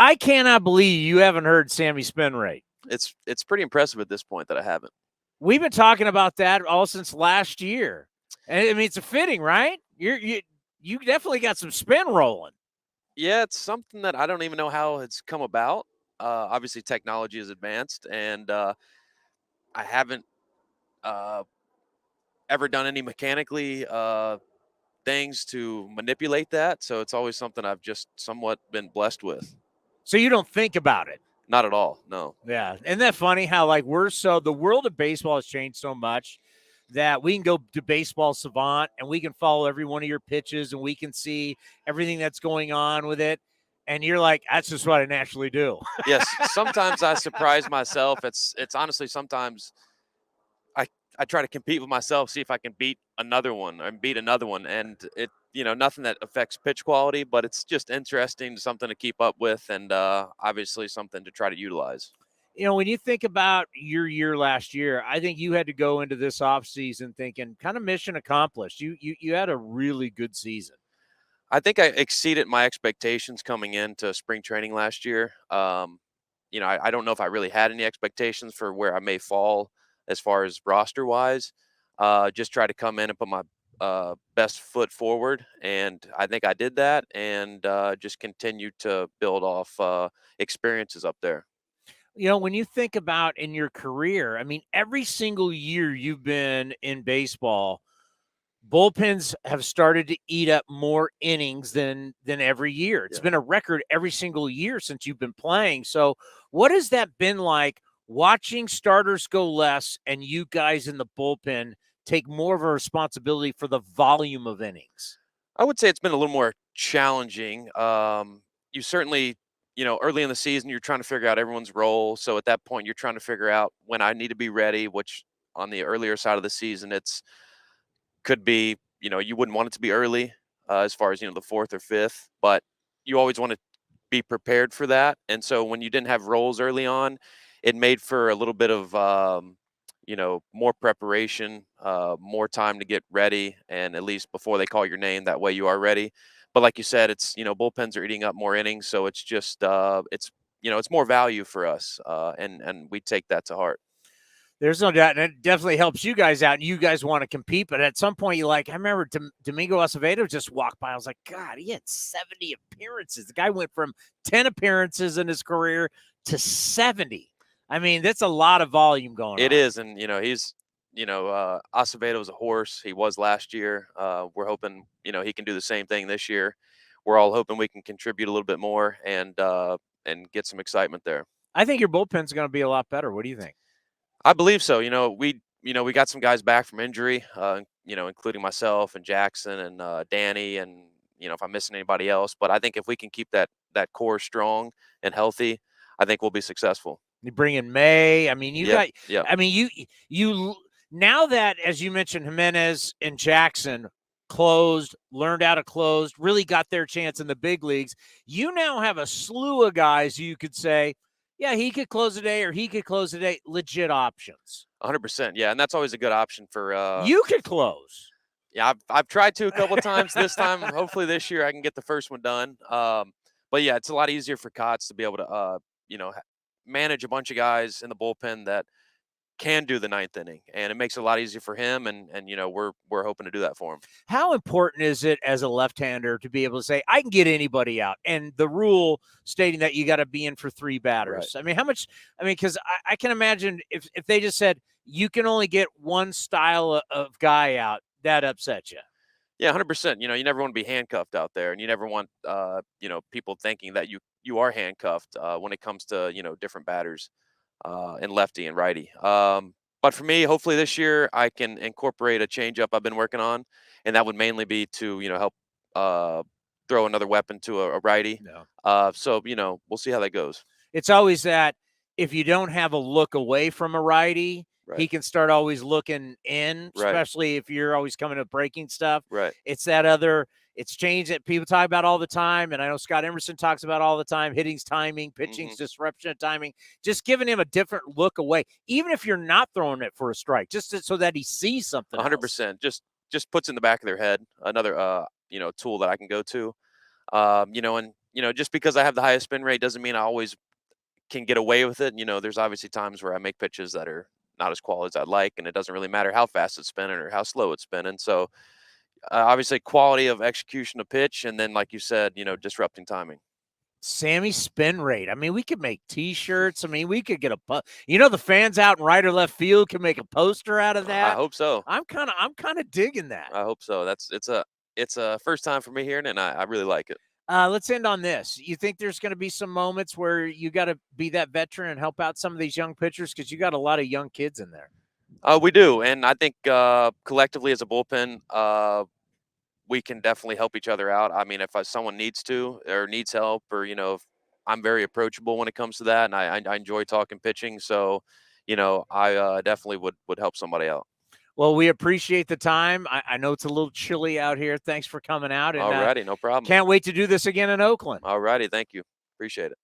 I cannot believe you haven't heard Sammy Spin Rate. It's pretty impressive at this point that I haven't. We've been talking about that all since last year. And I mean, it's a fitting, right? You definitely got some spin rolling. Yeah, it's something that I don't even know how it's come about. Obviously, technology is advanced, and I haven't uh, ever done any mechanically things to manipulate that. So it's always something I've just somewhat been blessed with. So you don't think about it. Not at all. No. Yeah. Isn't that funny how the world of baseball has changed so much that we can go to Baseball Savant and we can follow every one of your pitches and we can see everything that's going on with it. And you're like, that's just what I naturally do. Yes. Sometimes I surprise myself. It's honestly sometimes I try to compete with myself, see if I can beat another one, and it nothing that affects pitch quality, but it's just interesting, something to keep up with, and obviously something to try to utilize. When you think about your year last year, I think you had to go into this offseason thinking kind of mission accomplished. You had a really good season. I think I exceeded my expectations coming into spring training last year. I don't know if I really had any expectations for where I may fall as far as roster wise. Just try to come in and put my best foot forward, and I think I did that, and just continued to build off experiences up there. When you think about in your career, I mean, every single year you've been in baseball, bullpens have started to eat up more innings than every year. It's been a record every single year since you've been playing. So what has that been like watching starters go less and you guys in the bullpen take more of a responsibility for the volume of innings? I would say it's been a little more challenging. You certainly, early in the season, you're trying to figure out everyone's role. So at that point, you're trying to figure out when I need to be ready, which on the earlier side of the season, could be, you wouldn't want it to be early as far as, the fourth or fifth, but you always want to be prepared for that. And so when you didn't have roles early on, it made for a little bit of, more preparation, more time to get ready. And at least before they call your name, that way you are ready. But like you said, it's, bullpens are eating up more innings. So it's just, it's more value for us. And we take that to heart. There's no doubt, and it definitely helps you guys out, and you guys want to compete. But at some point, I remember Domingo Acevedo just walked by. I was like, God, he had 70 appearances. The guy went from 10 appearances in his career to 70. I mean, that's a lot of volume going on. It is, and he's, Acevedo's a horse. He was last year. We're hoping, he can do the same thing this year. We're all hoping we can contribute a little bit more and get some excitement there. I think your bullpen's going to be a lot better. What do you think? I believe so. We got some guys back from injury, including myself and Jackson and Danny, and if I'm missing anybody else. But I think if we can keep that core strong and healthy, I think we'll be successful. You bring in May. I mean, Yeah. I mean, you now that, as you mentioned, Jimenez and Jackson learned how to close, really got their chance in the big leagues. You now have a slew of guys you could say, yeah, he could close today or he could close today. Legit options. 100%. Yeah, and that's always a good option for. You could close. Yeah, I've tried to a couple of times. This time, hopefully this year I can get the first one done. But yeah, it's a lot easier for Kotz to be able to, manage a bunch of guys in the bullpen that can do the ninth inning, and it makes it a lot easier for him. And we're hoping to do that for him. How important is it as a left-hander to be able to say, I can get anybody out? And the rule stating that you got to be in for 3 batters. Right. I mean, because I can imagine if they just said you can only get one style of guy out, that upsets you. Yeah, 100%. You never want to be handcuffed out there, and you never want, people thinking that you are handcuffed when it comes to, different batters. And lefty and righty. But for me, hopefully this year I can incorporate a changeup I've been working on, and that would mainly be to help throw another weapon to a righty. No. So we'll see how that goes. It's always that if you don't have a look away from a righty, right, he can start always looking in, especially if you're always coming to breaking stuff. Right. It's change that people talk about all the time, and I know Scott Emerson talks about all the time, hitting's timing, pitching's disruption of timing, just giving him a different look away, even if you're not throwing it for a strike, just so that he sees something 100%. Just puts in the back of their head another, tool that I can go to. And just because I have the highest spin rate doesn't mean I always can get away with it. There's obviously times where I make pitches that are not as quality as I'd like, and it doesn't really matter how fast it's spinning or how slow it's spinning. So obviously quality of execution of pitch, and then like you said, disrupting timing. Sammy Spin Rate. I mean, we could make T-shirts. I mean, we could get the fans out in right or left field can make a poster out of that. I hope so. I'm kind of digging that. I hope so. It's a first time for me hearing it, and I really like it. Let's end on this. You think there's going to be some moments where you got to be that veteran and help out some of these young pitchers, because you got a lot of young kids in there? We do, and I think collectively as a bullpen, we can definitely help each other out. I mean, if someone needs to or needs help, or if I'm very approachable when it comes to that, and I enjoy talking pitching, so I definitely would help somebody out. Well, we appreciate the time. I know it's a little chilly out here. Thanks for coming out. And Alrighty, no problem. Can't wait to do this again in Oakland. Alrighty, thank you. Appreciate it.